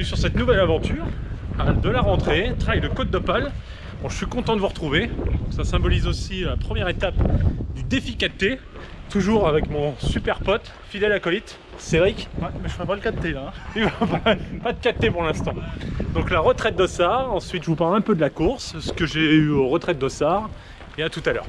sur cette nouvelle aventure de la rentrée, trail de Côte d'Opale. Bon, je suis content de vous retrouver. Donc, ça symbolise aussi la première étape du défi 4T. Toujours avec mon super pote, fidèle acolyte, Cédric. Ouais, mais je ferai pas le 4T là. Pas de 4T pour l'instant. Donc la retraite d'Ossard. Ensuite, je vous parle un peu de la course, ce que j'ai eu aux retraites d'Ossard. Et à tout à l'heure.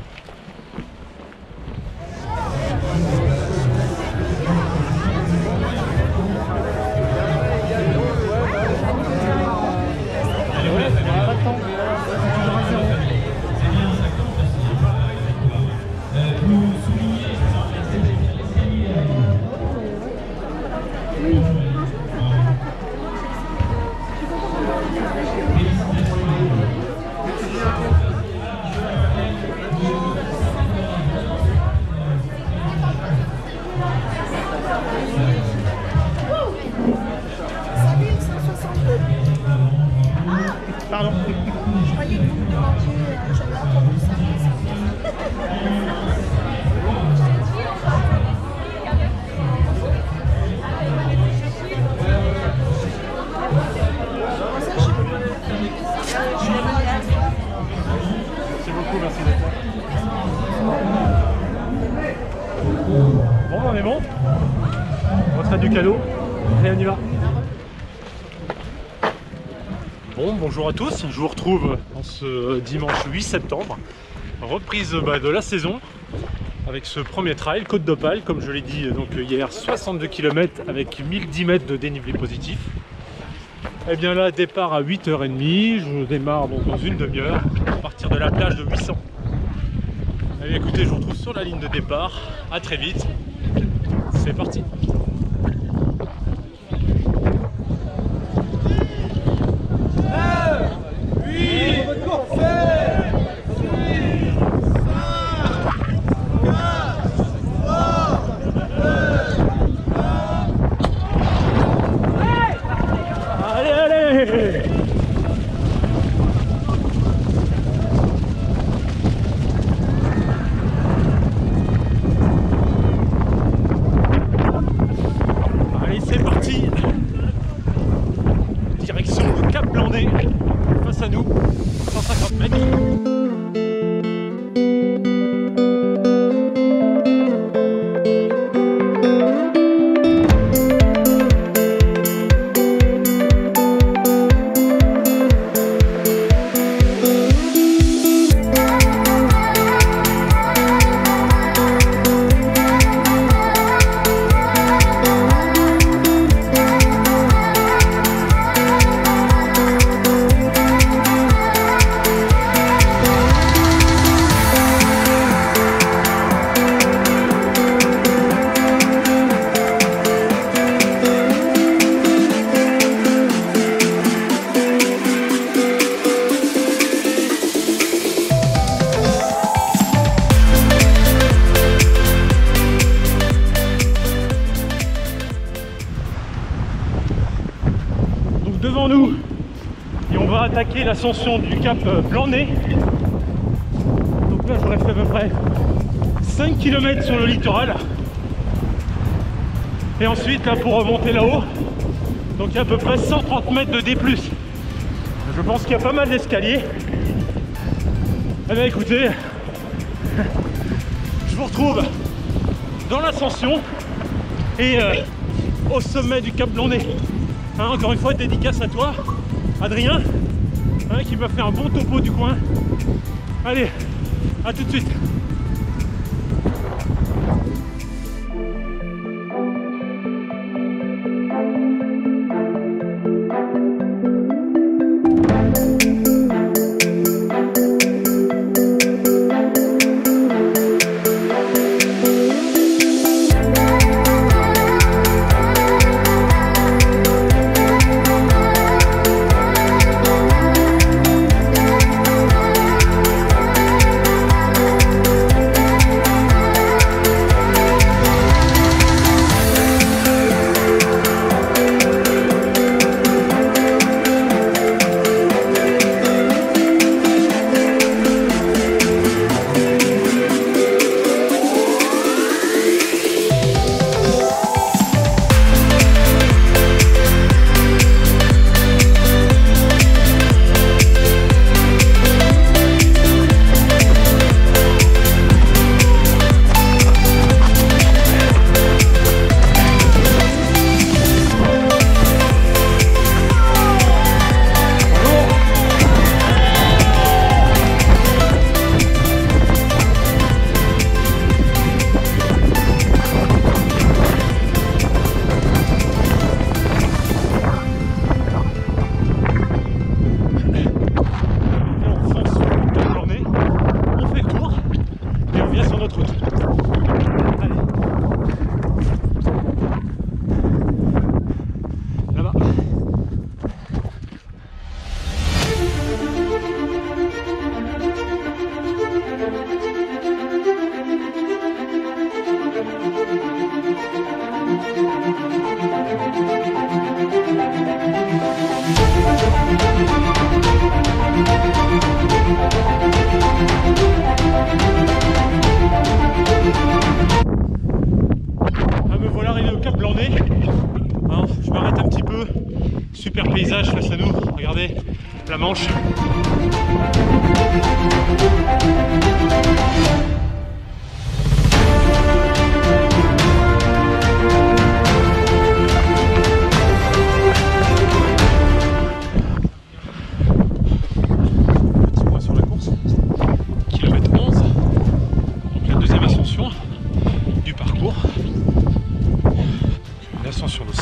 Pardon. Je croyais que vous me demandiez un chemin pour ça. Merci beaucoup, merci d'être là. Bon, on est bon. Retraite du cadeau. Allez, on y va. Bon, bonjour à tous, je vous retrouve en ce dimanche 8 septembre, reprise de la saison avec ce premier trail, Côte d'Opale, comme je l'ai dit donc hier, 62 km avec 1010 mètres de dénivelé positif. Et bien là, départ à 8h30, je démarre donc dans une demi-heure, à partir de la plage de 800. Allez, écoutez, je vous retrouve sur la ligne de départ, à très vite, c'est parti. Allez, c'est parti. Direction le Cap Blandé, face à nous, 150 mètres. Devant nous et on va attaquer l'ascension du Cap Blandé. Donc là j'aurais fait à peu près 5 km sur le littoral et ensuite là pour remonter là-haut, donc il y a à peu près 130 mètres de D+. Je pense qu'il y a pas mal d'escaliers. Eh bien écoutez, je vous retrouve dans l'ascension et au sommet du Cap Blandé. Hein, encore une fois, dédicace à toi, Adrien, hein, qui m'a fait un bon topo du coin. Allez, à tout de suite.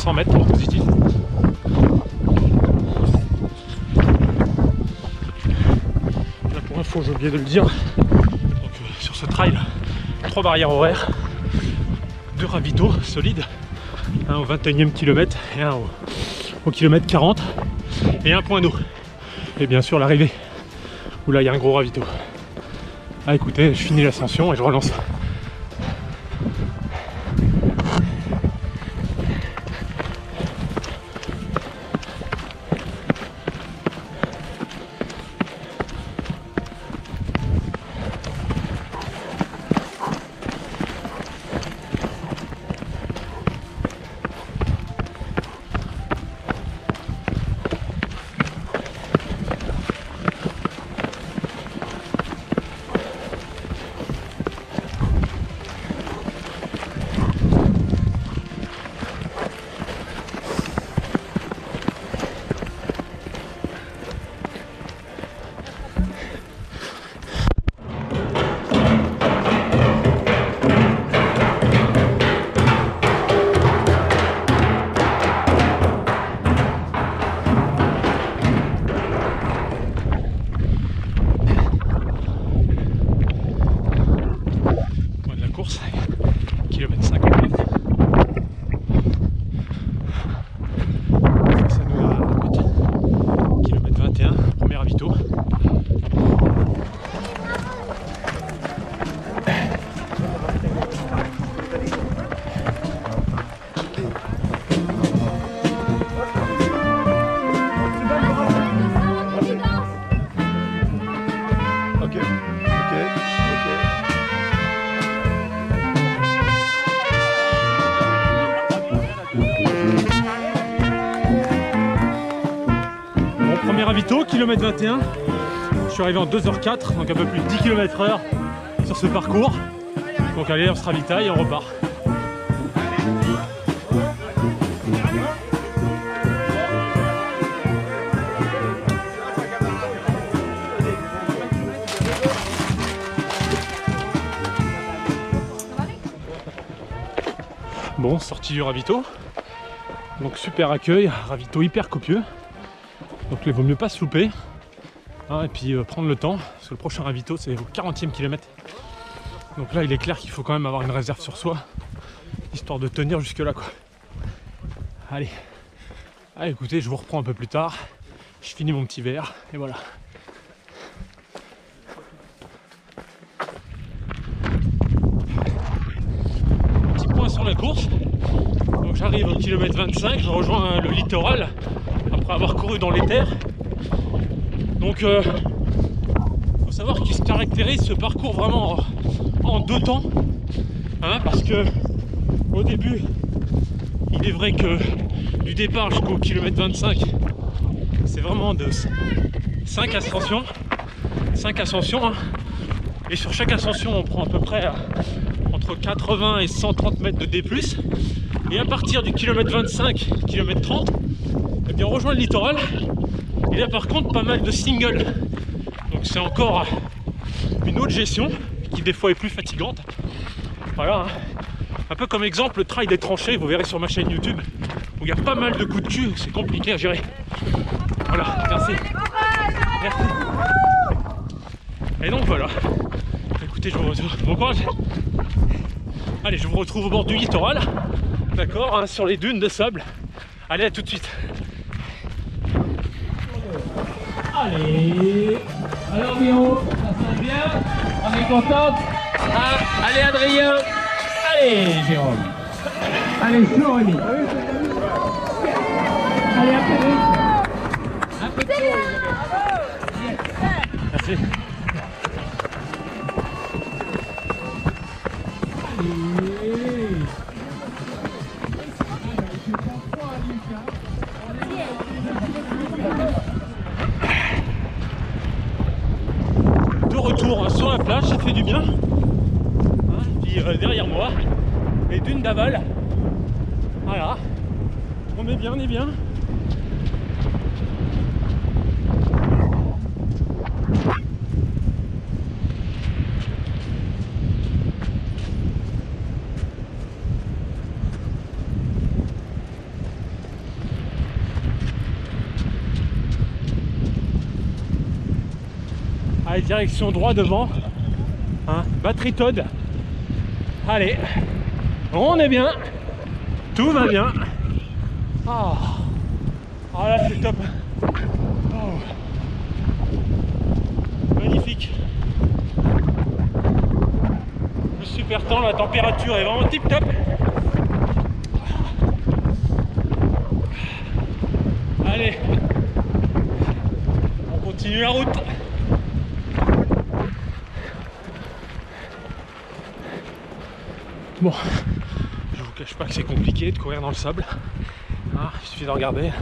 100 mètres pour positif. Là pour info, j'ai oublié de le dire, donc, sur ce trail, 3 barrières horaires, 2 ravitaux solides, un au 21e kilomètre et un au kilomètre 40, et un point d'eau. Et bien sûr l'arrivée, où là il y a un gros ravito. Ah écoutez, je finis l'ascension et je relance. Kilomètre 59. Ça nous a kilomètre 21, premier ravito. Premier ravito, kilomètre 21. Je suis arrivé en 2h04, donc un peu plus de 10 km/h sur ce parcours. Donc allez, on se ravitaille et on repart. Bon, sortie du ravito. Donc super accueil, ravito hyper copieux. Donc il vaut mieux pas se louper, hein, et puis prendre le temps, parce que le prochain ravito c'est au 40e kilomètre. Donc là il est clair qu'il faut quand même avoir une réserve sur soi, histoire de tenir jusque là quoi. Allez, écoutez, je vous reprends un peu plus tard, je finis mon petit verre, et voilà. Petit point sur la course, donc j'arrive au kilomètre 25, je rejoins le littoral, après avoir couru dans les terres. Donc faut savoir qu'il se caractérise ce parcours vraiment en 2 temps, hein, parce que au début il est vrai que du départ jusqu'au kilomètre 25 c'est vraiment de 5 ascensions hein, et sur chaque ascension on prend à peu près entre 80 et 130 mètres de D+, et à partir du kilomètre 25, kilomètre 30, eh bien on rejoint le littoral, et là par contre pas mal de singles, donc c'est encore une autre gestion qui des fois est plus fatigante. Voilà, hein. Un peu comme exemple le trail des tranchées, vous verrez sur ma chaîne YouTube, où il y a pas mal de coups de cul, c'est compliqué à gérer. Voilà, merci. Merci. Et donc voilà, écoutez, je vous retrouve, bon courage. Allez, je vous retrouve au bord du littoral, d'accord, hein, sur les dunes de sable. Allez, à tout de suite. Allez, alors Miro, ça sent bien, on est content. Ah, allez Adrien, allez Jérôme, allez Jérémy, allez un peu de Merci. De retour sur la plage, ça fait du bien. Hein, puis derrière moi, les dunes d'Aval. Voilà. On est bien, on est bien. direction droit devant. Hein, batterie Todd. Allez, on est bien. Tout va bien. Ah, ah là c'est top. Oh. Magnifique. Le super temps, la température est vraiment tip top. Allez, on continue la route. Bon, je vous cache pas que c'est compliqué de courir dans le sable. Ah, il suffit de regarder.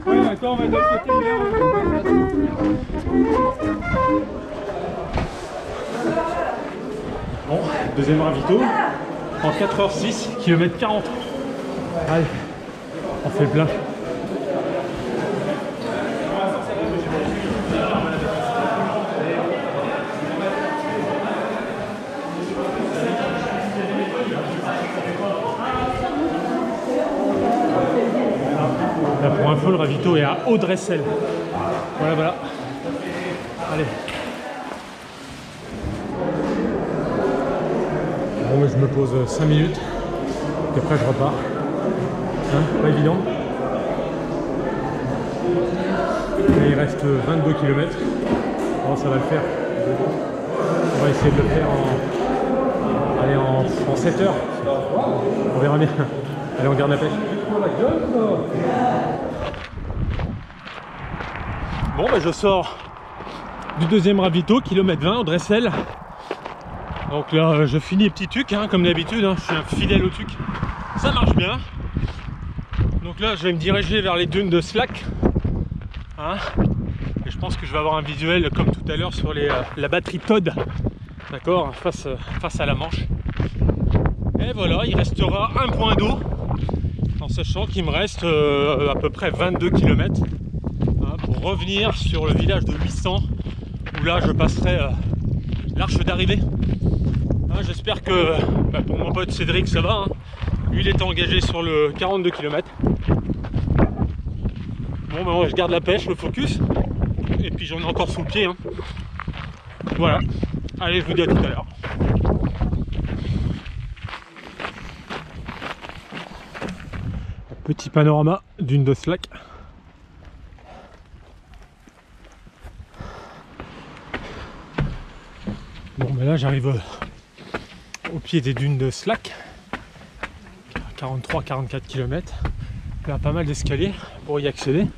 Oui, attends, on va de l'autre côté. Bon, deuxième ravito en 4h06, km 40. Allez, on fait le plein. Là, pour info, le ravito est à Haut-Dressel. Voilà, voilà. Allez. Bon, mais je me pose 5 minutes. Et après, je repars. Hein, pas évident. Et il reste 22 km. Bon, ça va le faire. On va essayer de le faire en 7 heures. On verra bien. Allez, on garde la pêche. Bon, bah, je sors du deuxième ravito, kilomètre 20 au Dressel. Donc là, je finis les petits tucs, hein, comme d'habitude. Hein, je suis un fidèle au tuc. Ça marche bien. Donc là, je vais me diriger vers les dunes de Slack. Hein, et je pense que je vais avoir un visuel comme tout à l'heure sur la batterie Todd. D'accord, face à la Manche. Et voilà, il restera un point d'eau. En sachant qu'il me reste à peu près 22 km hein, pour revenir sur le village de 800 où là je passerai l'arche d'arrivée. Hein, j'espère que pour mon pote Cédric ça va. Hein. Lui il est engagé sur le 42 km. Bon ben je garde la pêche, le focus. Et puis j'en ai encore sous le pied. Hein. Voilà. Allez, je vous dis à tout à l'heure. Petit panorama d'une de Slack. Bon, mais là j'arrive au pied des dunes de Slack, 43-44 km. Il y a pas mal d'escaliers pour y accéder.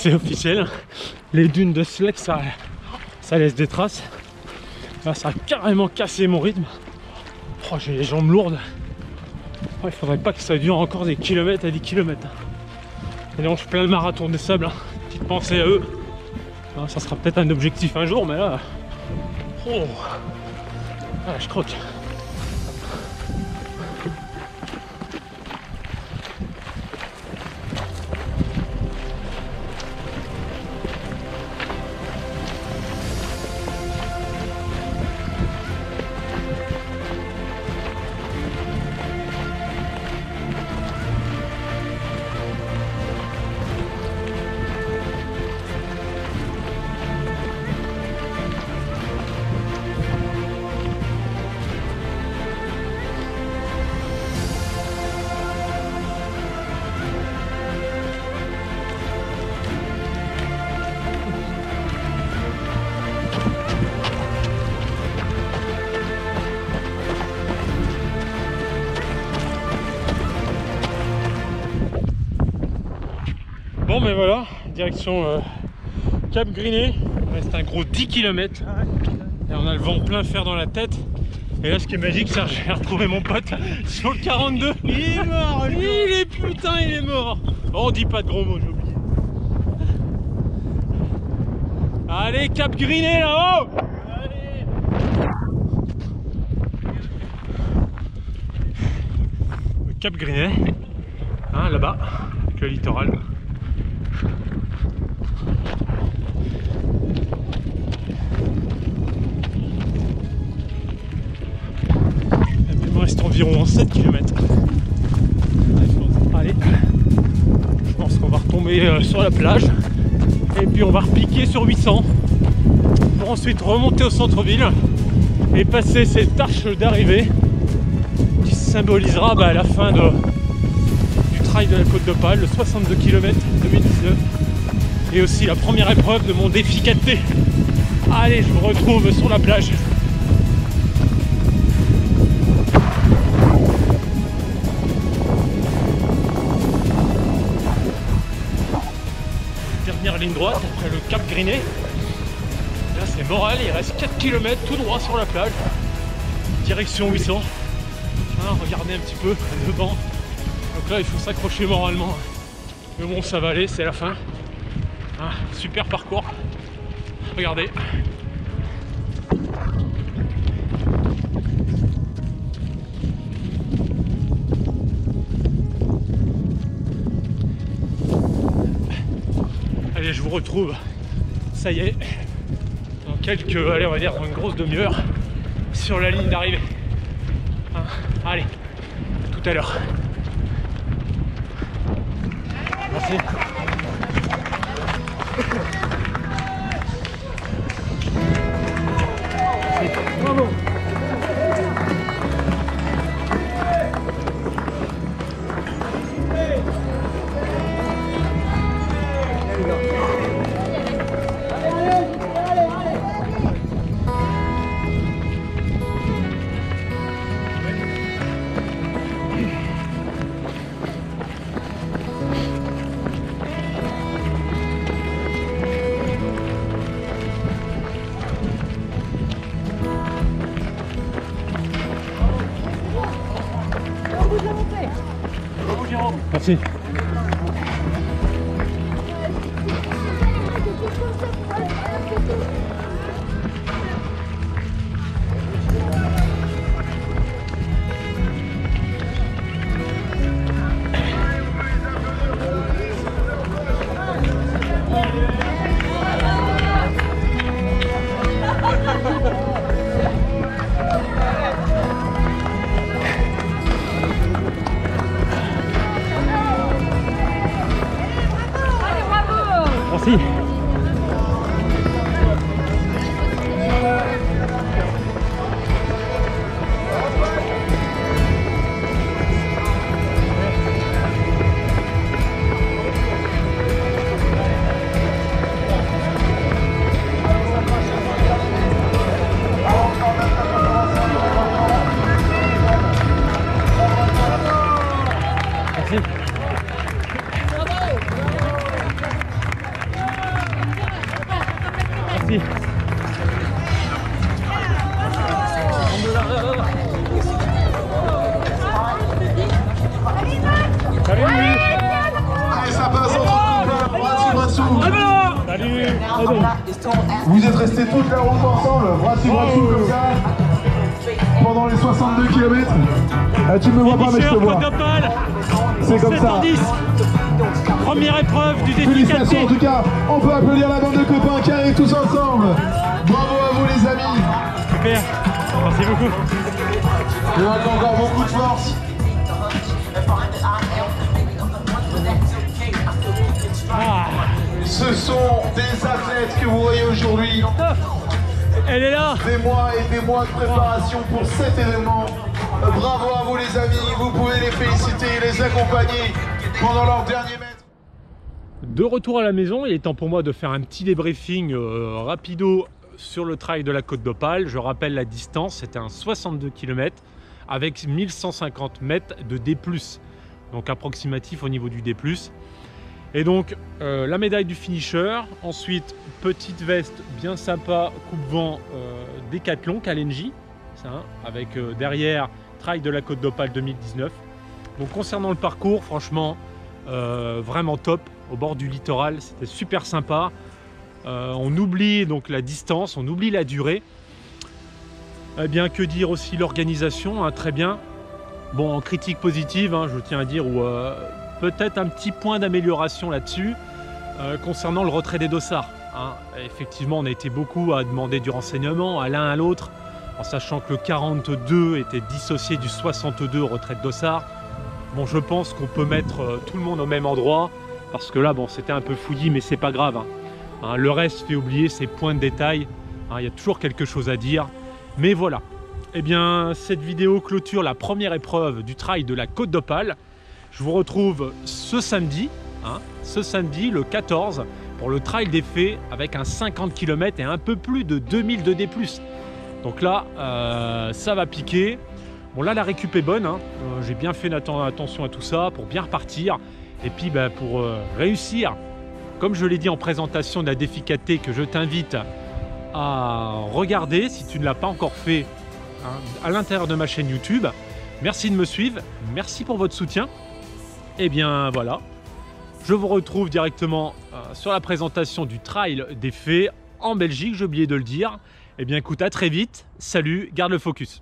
c'est officiel. Les dunes de Sleck, ça laisse des traces. Là, ça a carrément cassé mon rythme. Oh, j'ai les jambes lourdes. Oh, il faudrait pas que ça dure encore des kilomètres et des kilomètres. Et donc, je suis plein le marathon des sables. Hein. Petite pensée à eux. Hein, ça sera peut-être un objectif un jour, mais là... Oh, ah, je croque. Bon, mais voilà, direction Cap Griné. Il reste un gros 10 km. Et on a le vent plein fer dans la tête. Et là, ce qui est magique, c'est que j'ai retrouvé mon pote sur le 42. Il est mort, il est mort. Oh, on dit pas de gros mots, j'ai oublié. Allez, Cap Griné là-haut. Cap Griné, hein, là-bas, avec le littoral. Il me reste environ 7 km. Allez, je pense qu'on va retomber sur la plage et puis on va repiquer sur 800 pour ensuite remonter au centre-ville et passer cette arche d'arrivée qui symbolisera la fin du trail de la Côte d'Opale, le 62 km 2019 et aussi la première épreuve de mon défi 4T. Allez, je vous retrouve sur la plage. Dernière ligne droite après le Cap Griné. Là c'est moral, il reste 4 km tout droit sur la plage. Direction 800. Hein, regardez un petit peu le vent. Donc là il faut s'accrocher moralement. Mais bon, ça va aller, c'est la fin. Hein, super parcours. Regardez. Allez, je vous retrouve. Ça y est. Dans quelques, allez, on va dire dans une grosse demi-heure sur la ligne d'arrivée. Hein, allez, à tout à l'heure. Merci. Bravo. Merci. rester toute la route ensemble, bras dessus comme ça, pendant les 62 km. Tu ne me vois pas, mais je te vois. C'est comme ça. Première épreuve du défi 4T. Félicitations en tout cas, on peut applaudir la bande de copains qui arrivent tous ensemble. Bravo à vous les amis. Super, merci beaucoup. Il manque encore beaucoup de force. Ce sont des athlètes que vous voyez aujourd'hui. Elle est là. Des mois et des mois de préparation pour cet événement. Bravo à vous les amis, vous pouvez les féliciter et les accompagner pendant leur dernier mètre. De retour à la maison, il est temps pour moi de faire un petit débriefing rapido sur le trail de la Côte d'Opale. Je rappelle la distance, c'était un 62 km avec 1150 mètres de D+, donc approximatif au niveau du D+. Et donc la médaille du finisher, ensuite petite veste bien sympa, coupe-vent Décathlon Kalenji, ça, hein, avec derrière trail de la Côte d'Opale 2019. Donc concernant le parcours, franchement vraiment top, au bord du littoral, c'était super sympa. On oublie donc la distance, on oublie la durée. Eh bien, que dire aussi l'organisation, hein, très bien. Bon, en critique positive, hein, je tiens à dire, ou peut-être un petit point d'amélioration là-dessus, concernant le retrait des dossards. Hein. Effectivement, on a été beaucoup à demander du renseignement à l'un à l'autre, en sachant que le 42 était dissocié du 62 au retrait de dossard. Bon, je pense qu'on peut mettre tout le monde au même endroit, parce que là, bon, c'était un peu fouillis, mais c'est pas grave. Hein. Hein, le reste fait oublier ces points de détail. Hein, il y a toujours quelque chose à dire. Mais voilà. Eh bien, cette vidéo clôture la première épreuve du trail de la Côte d'Opale. Je vous retrouve ce samedi, hein, le 14, pour le trail des Fées avec un 50 km et un peu plus de 2000 de D+. Donc là, ça va piquer. Bon, là, la récup est bonne. Hein. J'ai bien fait attention à tout ça pour bien repartir. Et puis, bah, pour réussir, comme je l'ai dit en présentation de la Défi 4T, que je t'invite à regarder si tu ne l'as pas encore fait, hein, à l'intérieur de ma chaîne YouTube. Merci de me suivre. Merci pour votre soutien. Et bien voilà, je vous retrouve directement sur la présentation du Trail des Fées en Belgique, j'ai oublié de le dire. Et bien écoute, à très vite, salut, garde le focus.